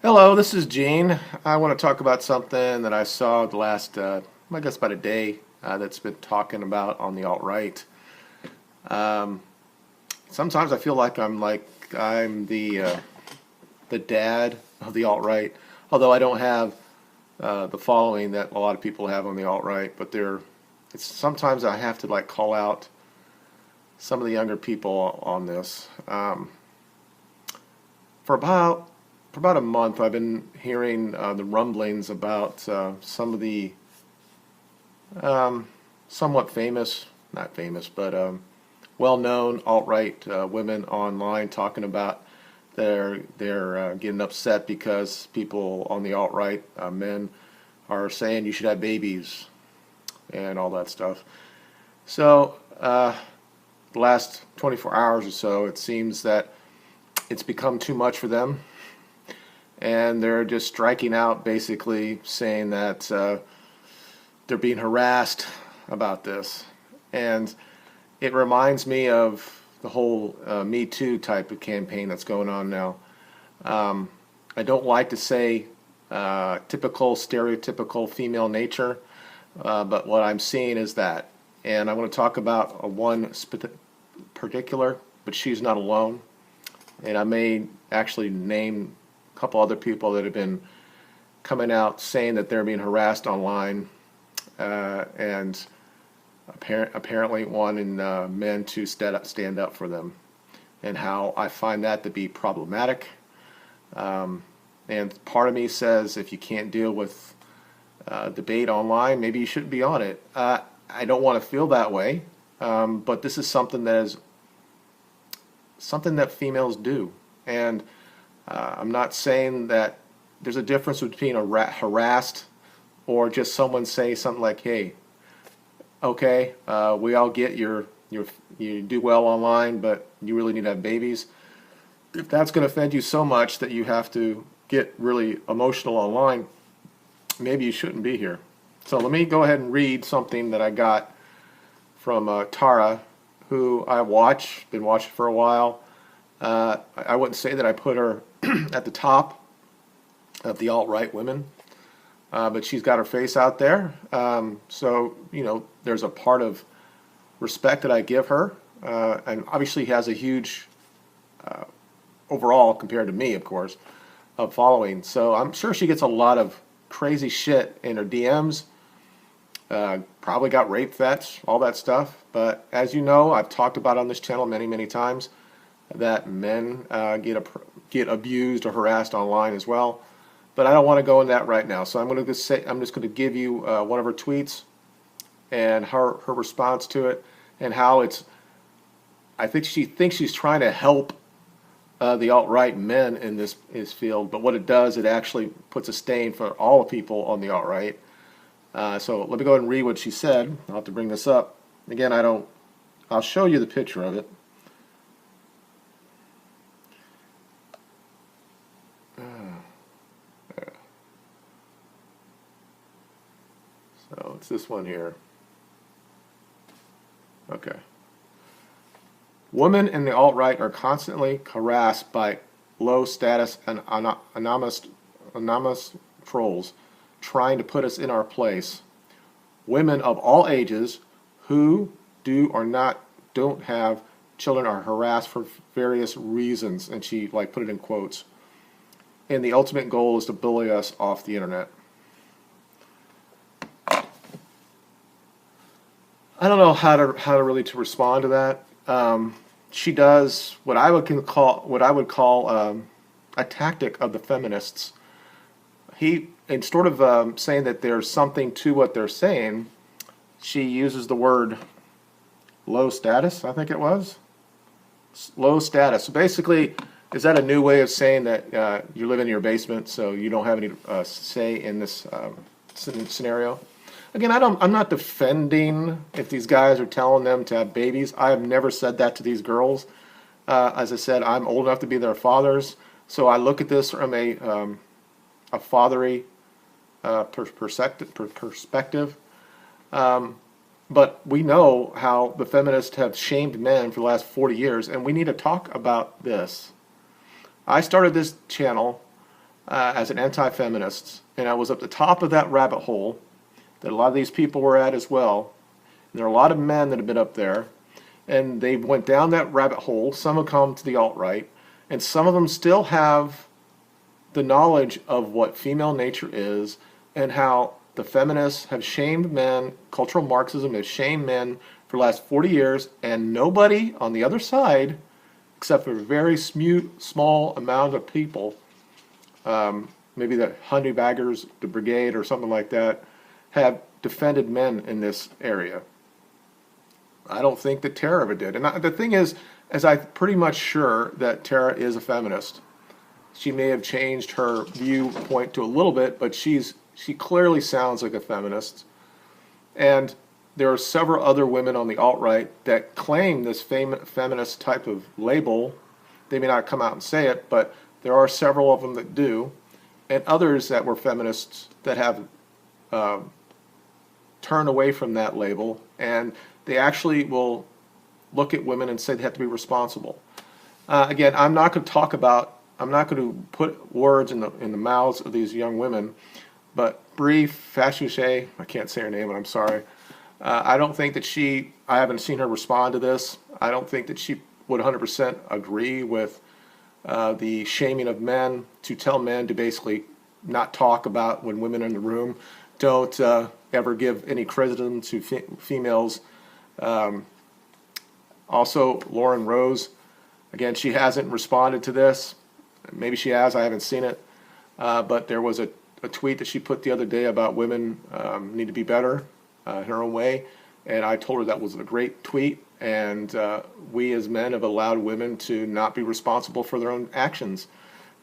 Hello, this is Gene. I want to talk about something that I saw the last, I guess about a day, that's been talking about on the alt-right. Um, Sometimes I feel like I'm the dad of the alt-right, although I don't have the following that a lot of people have on the alt-right. But it's sometimes I have to like call out some of the younger people on this. For about for about a month, I've been hearing the rumblings about some of the um, somewhat famous, not famous, but well-known alt-right women online talking about they're getting upset because people on the alt-right, men, are saying you should have babies and all that stuff. So the last 24 hours or so, it seems that it's become too much for them, and they're just striking out, basically saying that they're being harassed about this. And it reminds me of the whole Me Too type of campaign that's going on now. Um, I don't like to say typical, stereotypical female nature, but what I'm seeing is that. And I want to talk about one particular, but she's not alone. And I may actually name a couple other people that have been coming out saying that they're being harassed online, and apparently wanting men to stand up for them, and how I find that to be problematic. Um, and part of me says if you can't deal with debate online, maybe you shouldn't be on it. I don't want to feel that way, but this is something that females do. And I'm not saying that there's a difference between harassed or just someone say something like, "Hey, okay, we all get you do well online, but you really need to have babies." If that's going to offend you so much that you have to get really emotional online, maybe you shouldn't be here. So let me go ahead and read something that I got from Tara, who been watching for a while. I wouldn't say that I put her at the top of the alt-right women, but she's got her face out there. So, there's a part of respect that I give her. And obviously has a huge, overall, compared to me, of course, of following. So I'm sure she gets a lot of crazy shit in her DMs. Probably got rape threats, all that stuff. But as you know, I've talked about on this channel many, many times that men get abused or harassed online as well. But I don't want to go into that right now. So I'm just going to give you one of her tweets and her response to it, and how I think she thinks she's trying to help the alt-right men in this field, but what it does, it actually puts a stain for all the people on the alt-right. So let me go ahead and read what she said. I'll have to bring this up. Again, I'll show you the picture of it. So it's this one here. Okay. Women in the alt-right are constantly harassed by low-status and anonymous trolls trying to put us in our place. Women of all ages who do or don't have children are harassed for various reasons, and she put it in quotes. And the ultimate goal is to bully us off the internet. I don't know how to really to respond to that. She does what I would call a tactic of the feminists. In sort of saying that there's something to what they're saying, she uses the word low status. I think it was low status. So basically, is that a new way of saying that you live in your basement, so you don't have any say in this scenario? Again, I'm not defending if these guys are telling them to have babies. I have never said that to these girls. As I said, I'm old enough to be their fathers, so I look at this from a fatherly perspective. But we know how the feminists have shamed men for the last 40 years, and we need to talk about this. I started this channel as an anti-feminist, and I was at the top of that rabbit hole that a lot of these people were at as well. And there are a lot of men that have been up there, and they went down that rabbit hole. Some have come to the alt-right, and some of them still have the knowledge of what female nature is and how the feminists have shamed men, cultural Marxism has shamed men for the last 40 years, and nobody on the other side, except for a very small amount of people, maybe the Honey Baggers, the Brigade, or something like that, have defended men in this area. I don't think that Tara ever did. And the thing is I'm pretty much sure that Tara is a feminist. She may have changed her viewpoint to a little bit, but she clearly sounds like a feminist. And there are several other women on the alt-right that claim this feminist type of label. They may not come out and say it, but there are several of them that do, and others that were feminists that have turned away from that label, and they actually will look at women and say they have to be responsible. Again, I'm not going to put words in the mouths of these young women, but Brie Fachouche, I can't say her name, and I'm sorry. I don't think that I haven't seen her respond to this. I don't think that she would 100% agree with the shaming of men, to tell men to basically not talk about when women are in the room. Don't ever give any criticism to females. Also, Lauren Rose, again, she hasn't responded to this. Maybe she has, I haven't seen it. But there was a tweet that she put the other day about women need to be better in her own way. And I told her that was a great tweet. And we as men have allowed women to not be responsible for their own actions.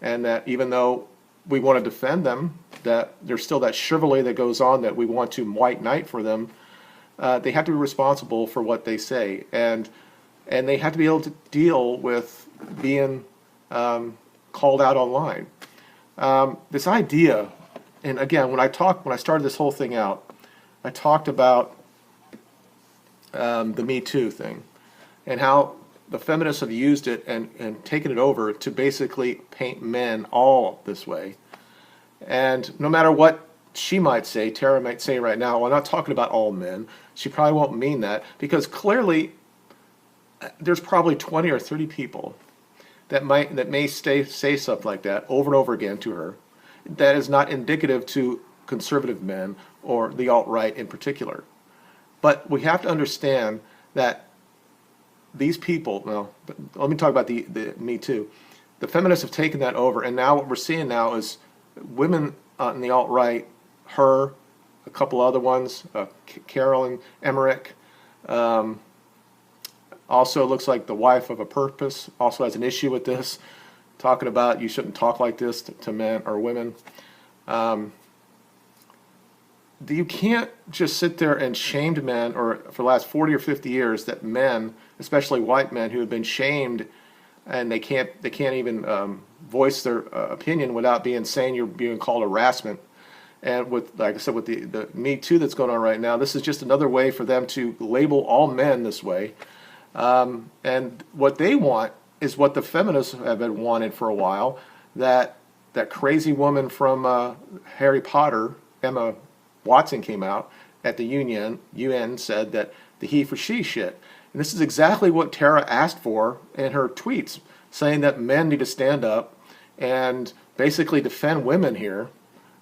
And that even though we want to defend them, that there's still that chivalry that goes on, that we want to white knight for them. They have to be responsible for what they say. And they have to be able to deal with being called out online. This idea, and again, when I started this whole thing out, I talked about the Me Too thing, and how the feminists have used it and taken it over to basically paint men all this way. And no matter what she might say, Tara might say right now, well, I'm not talking about all men. She probably won't mean that, because clearly there's probably 20 or 30 people that may say something like that over and over again to her. That is not indicative to conservative men or the alt-right in particular. But we have to understand that these people, well, let me talk about the Me Too. The feminists have taken that over, and now what we're seeing now is women in the alt-right, her, a couple other ones, Carolyn Emmerich, also looks like the wife of a purpose, also has an issue with this, talking about you shouldn't talk like this to men or women. You can't just sit there and shame men, or for the last 40 or 50 years, that men, especially white men, who have been shamed, and they can't even voice their opinion without saying you're being called harassment. And with, like I said, with the Me Too that's going on right now, this is just another way for them to label all men this way. And what they want is what the feminists have been wanted for a while. That crazy woman from Harry Potter, Emma Watson, came out at the UN said that the he for she shit. And this is exactly what Tara asked for in her tweets, saying that men need to stand up and basically defend women here,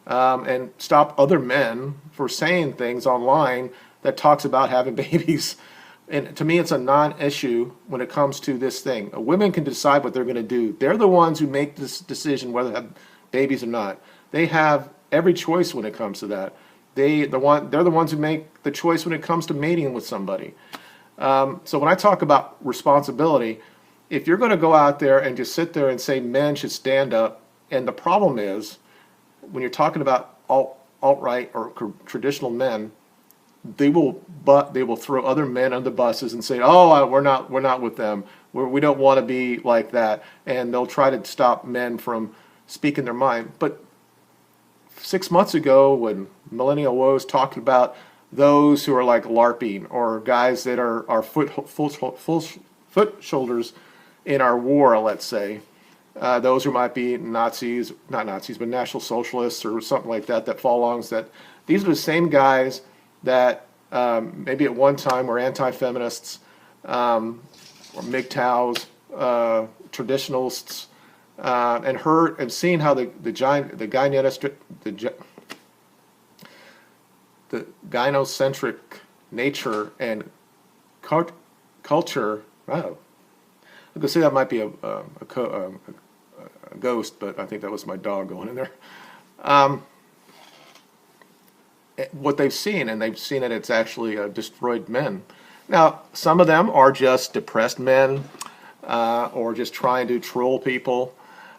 and stop other men for saying things online that talks about having babies. And to me, it's a non-issue when it comes to this thing. Women can decide what they're going to do. They're the ones who make this decision whether to have babies or not. They have every choice when it comes to that. They're the ones who make the choice when it comes to mating with somebody. So when I talk about responsibility, if you're going to go out there and just sit there and say men should stand up, and the problem is, when you're talking about alt-right or traditional men, they will throw other men under buses and say, "Oh, we're not with them. We don't want to be like that," and they'll try to stop men from speaking their mind. But 6 months ago, when Millennial Woes talked about those who are like LARPing, or guys that are foot shoulders in our war, let's say, those who might be Nazis, not Nazis, but National Socialists or something like that, that fall along, that these are the same guys that maybe at one time were anti-feminists, or MGTOWs, traditionalists, and seeing how the gynocentric nature and culture. Wow, I could say that might be a ghost, but I think that was my dog going in there. What they've seen, and they've seen that it's actually destroyed men. Now, some of them are just depressed men, or just trying to troll people,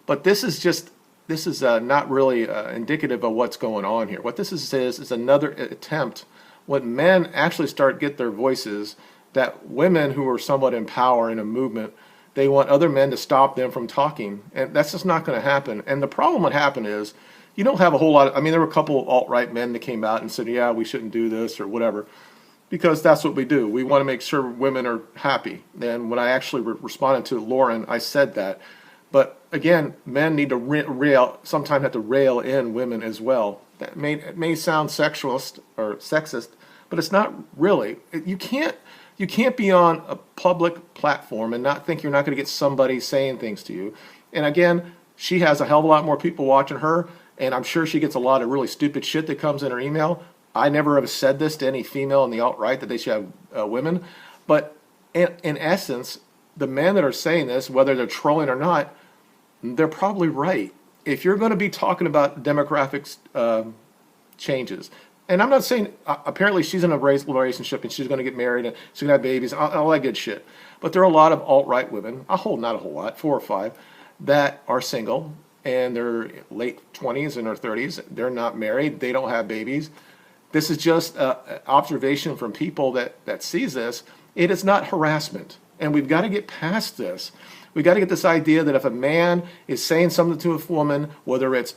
but this is not really indicative of what's going on here. What this is another attempt when men actually start get their voices, that women who are somewhat in power in a movement, they want other men to stop them from talking, and that's just not going to happen. And the problem what happened is, you don't have a whole lot of, I mean, there were a couple of alt-right men that came out and said, yeah, we shouldn't do this or whatever, because that's what we do. We want to make sure women are happy. And when I actually responded to Lauren, I said that. But again, men need to sometimes have to rail in women as well. It may sound sexualist or sexist, but it's not really. You can't be on a public platform and not think you're not going to get somebody saying things to you. And again, she has a hell of a lot more people watching her, and I'm sure she gets a lot of really stupid shit that comes in her email. I never have said this to any female in the alt-right that they should have women. But in essence, the men that are saying this, whether they're trolling or not, they're probably right. If you're going to be talking about demographic changes, and I'm not saying, apparently she's in a relationship and she's going to get married and she's going to have babies, all that good shit. But there are a lot of alt-right women, not a whole lot, 4 or 5, that are single, and they're late 20s and their 30s. They're not married. They don't have babies. This is just observation from people that sees this. It is not harassment. And we've got to get past this. We've got to get this idea that if a man is saying something to a woman, whether it's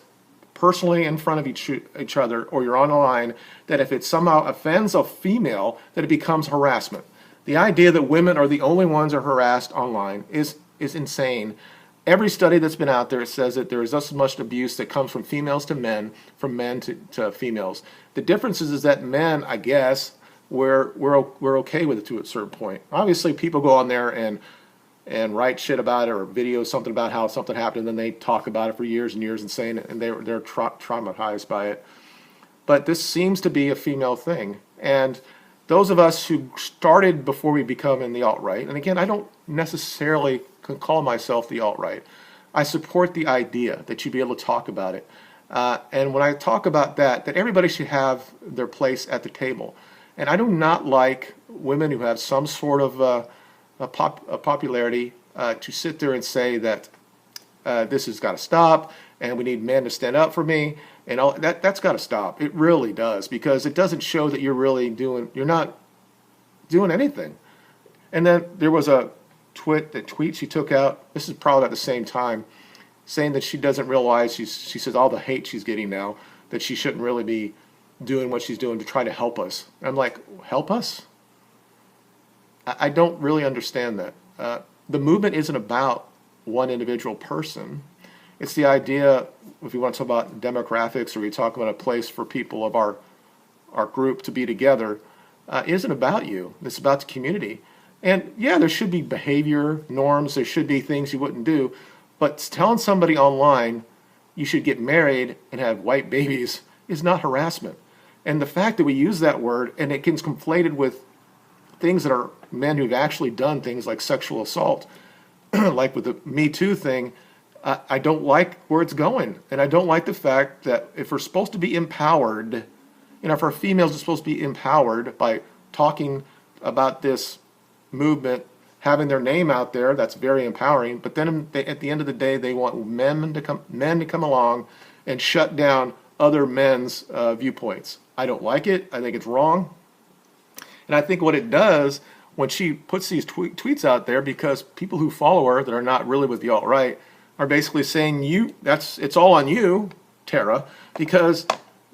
personally in front of each other or you're on the line, that if it somehow offends a female, that it becomes harassment. The idea that women are the only ones who are harassed online is insane. Every study that's been out there says that there is just as much abuse that comes from females to men, from men to females. The difference is that men, I guess, we're okay with it to a certain point. Obviously, people go on there and write shit about it or video something about how something happened, and then they talk about it for years and years and saying it, and they're traumatized by it. But this seems to be a female thing. And those of us who started before we become in the alt-right, and again, I don't necessarily can call myself the alt-right. I support the idea that you'd be able to talk about it. And when I talk about that everybody should have their place at the table. And I do not like women who have some sort of a popularity to sit there and say that this has got to stop and we need men to stand up for me, and all that's got to stop. It really does, because it doesn't show that you're not doing anything. And then there was a tweet she took out, this is probably at the same time, saying that she doesn't realize, she says all the hate she's getting now, that she shouldn't really be doing what she's doing to try to help us. And I'm like, help us? I don't really understand that. The movement isn't about one individual person. It's the idea, if you want to talk about demographics, or we talk about a place for people of our group to be together, isn't about you. It's about the community. And yeah, there should be behavior norms. There should be things you wouldn't do. But telling somebody online you should get married and have white babies is not harassment. And the fact that we use that word and it gets conflated with things that are men who've actually done things like sexual assault, like with the Me Too thing, I don't like where it's going. And I don't like the fact that if we're supposed to be empowered, if our females are supposed to be empowered by talking about this movement, having their name out there, that's very empowering. But then at the end of the day, they want men to come along and shut down other men's viewpoints. I don't like it. I think it's wrong. And I think what it does when she puts these tweets out there, because people who follow her that are not really with the alt-right are basically saying, it's all on you, Tara, because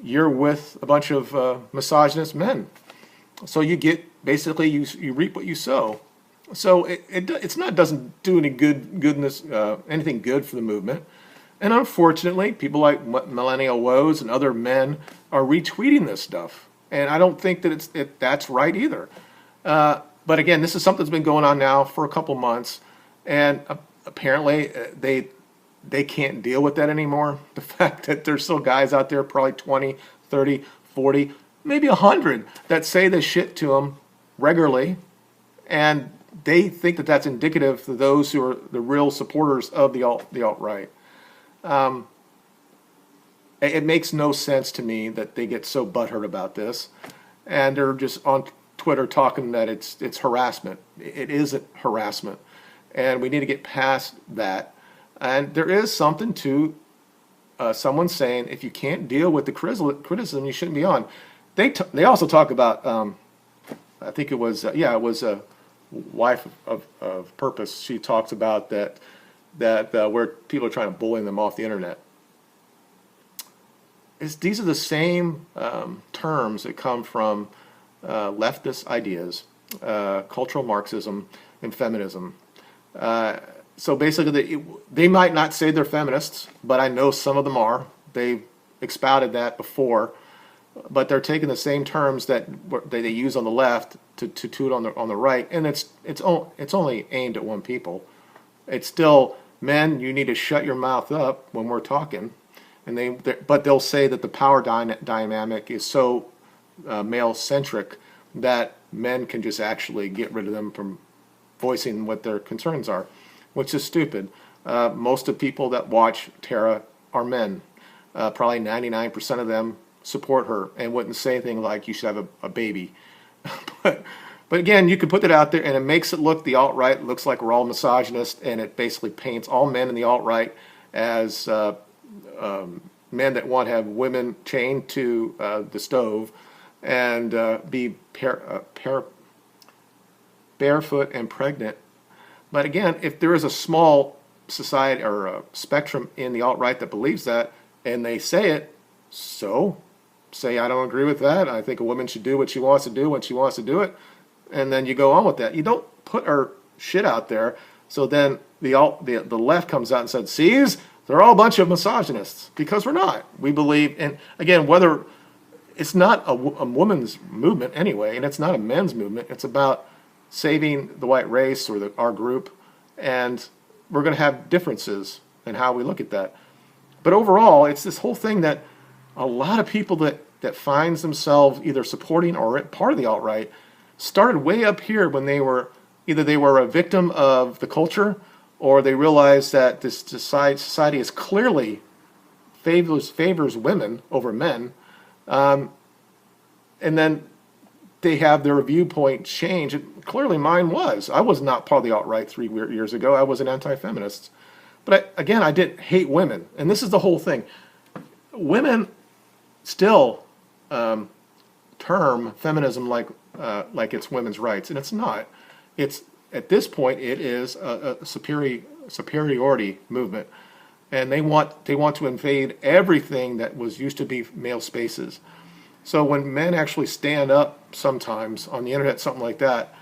you're with a bunch of misogynist men. So you get, basically, you reap what you sow. So it's not doesn't do any anything good for the movement. And unfortunately, people like Millennial Woes and other men are retweeting this stuff. And I don't think that that's right either. But again, this is something that's been going on now for a couple months, and apparently they can't deal with that anymore. The fact that there's still guys out there, probably 20, 30, 40, maybe 100, that say this shit to them regularly, and they think that that's indicative to those who are the real supporters of the alt-right. It makes no sense to me that they get so butthurt about this, and they're just on Twitter talking that it's harassment. It isn't harassment, and we need to get past that. And there is something to someone saying, if you can't deal with the criticism, you shouldn't be on. They also talk about I think it was it was a wife of Purpose. She talks about that where people are trying to bully them off the internet. These are the same terms that come from leftist ideas, cultural Marxism, and feminism. So basically, they might not say they're feminists, but I know some of them are. They've expounded that before, but they're taking the same terms that they use on the left to it on the right, and it's only aimed at one people. It's still, men, you need to shut your mouth up when we're talking, and but they'll say that the power dynamic is so male centric that men can just actually get rid of them from voicing what their concerns are, which is stupid. Most of the people that watch Tara are men. Probably 99% of them support her and wouldn't say anything like you should have a baby. but again, you could put that out there, and it makes it look, the alt-right looks like we're all misogynist, and it basically paints all men in the alt-right as men that want to have women chained to the stove and be barefoot and pregnant. But again, if there is a small society or a spectrum in the alt-right that believes that, and they say it, so say, I don't agree with that. I think a woman should do what she wants to do when she wants to do it, and then you go on with that. You don't put our shit out there, so then the left comes out and says, see, they're all a bunch of misogynists, because we're not. We believe, and again, whether it's not a woman's movement anyway, and it's not a men's movement. It's about saving the white race or our group, and we're going to have differences in how we look at that. But overall, it's this whole thing that a lot of people that finds themselves either supporting or part of the alt-right started way up here when they were a victim of the culture, or they realized that this society is clearly favors women over men, and then they have their viewpoint change. Clearly mine was. I was not part of the alt-right 3 years ago. I was an anti-feminist. But again, I didn't hate women. And this is the whole thing. Women still term feminism like it's women's rights, and it's not. It's, at this point, it is a superiority movement. And they want to invade everything that was used to be male spaces. So when men actually stand up sometimes on the internet, something like that,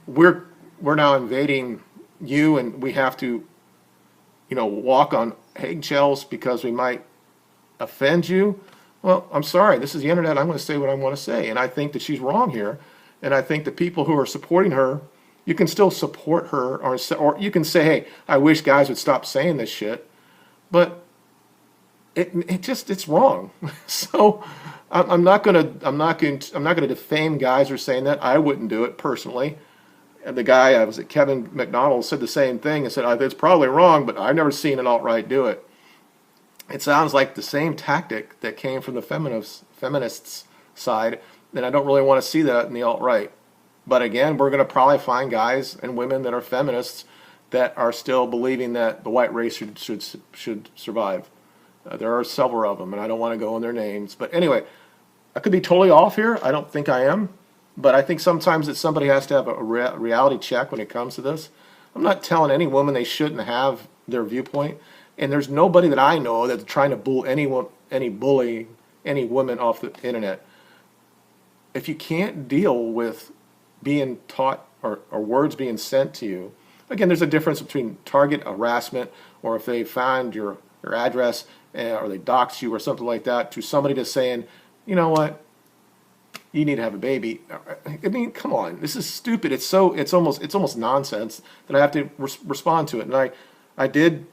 we're now invading you, and we have to, walk on eggshells because we might offend you. Well, I'm sorry. This is the internet. I'm going to say what I want to say, and I think that she's wrong here. And I think the people who are supporting her, you can still support her, or you can say, hey, I wish guys would stop saying this shit, but it's wrong. So I'm not going to defame guys who are saying that. I wouldn't do it personally. And the guy, was it Kevin McDonald, said the same thing and said, it's probably wrong, but I've never seen an alt-right do it. It sounds like the same tactic that came from the feminists side, and I don't really want to see that in the alt-right. But again, we're going to probably find guys and women that are feminists that are still believing that the white race should survive. There are several of them, and I don't want to go on their names. But anyway, I could be totally off here. I don't think I am. But I think sometimes that somebody has to have a reality check when it comes to this. I'm not telling any woman they shouldn't have their viewpoint. And there's nobody that I know that's trying to bully any woman off the internet. If you can't deal with being taught or words being sent to you. Again, there's a difference between target harassment, or if they find your address or they dox you or something like that, to somebody just saying, you know what, you need to have a baby. I mean, come on, this is stupid. It's almost nonsense that I have to respond to it. And I did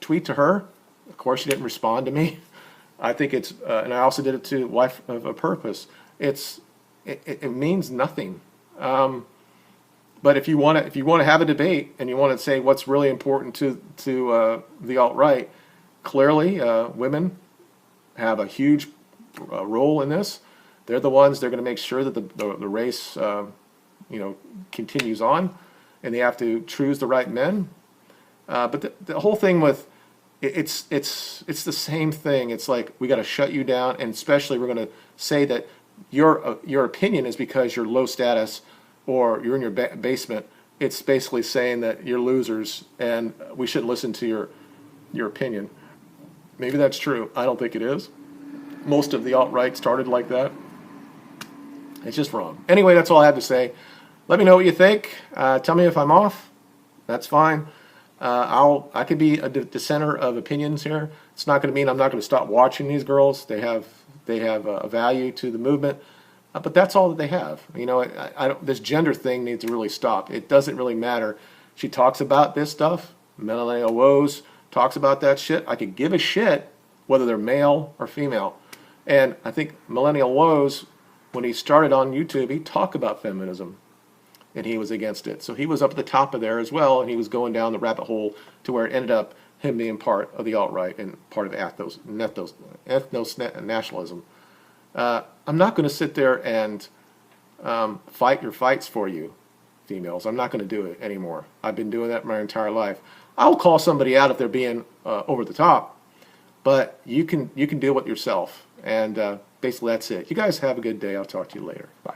tweet to her. Of course, she didn't respond to me. I think it's, and I also did it to Wife of a Purpose. It means nothing. But if you want to have a debate and you want to say what's really important to the alt-right, clearly women have a huge role in this. They're the ones. They're going to make sure that the race, continues on, and they have to choose the right men. But the whole thing with it's the same thing. It's like we got to shut you down, and especially we're going to say that your opinion is because you're low status or you're in your basement. It's basically saying that you're losers and we shouldn't listen to your opinion. Maybe that's true. I don't think it is. Most of the alt-right started like that. It's just wrong. Anyway, that's all I have to say. Let me know what you think. Tell me if I'm off. That's fine. I could be a dissenter of opinions here. It's not going to mean I'm not going to stop watching these girls. They have a value to the movement, but that's all that they have. This gender thing needs to really stop. It doesn't really matter. She talks about this stuff. Millennial Woes talks about that shit. I could give a shit whether they're male or female. And I think Millennial Woes, when he started on YouTube, he talked about feminism, and he was against it. So he was up at the top of there as well, and he was going down the rabbit hole to where it ended up him being part of the alt-right and part of ethno-nationalism. I'm not going to sit there and fight your fights for you, females. I'm not going to do it anymore. I've been doing that my entire life. I'll call somebody out if they're being over the top, but you can deal with yourself. And basically that's it. You guys have a good day. I'll talk to you later. Bye.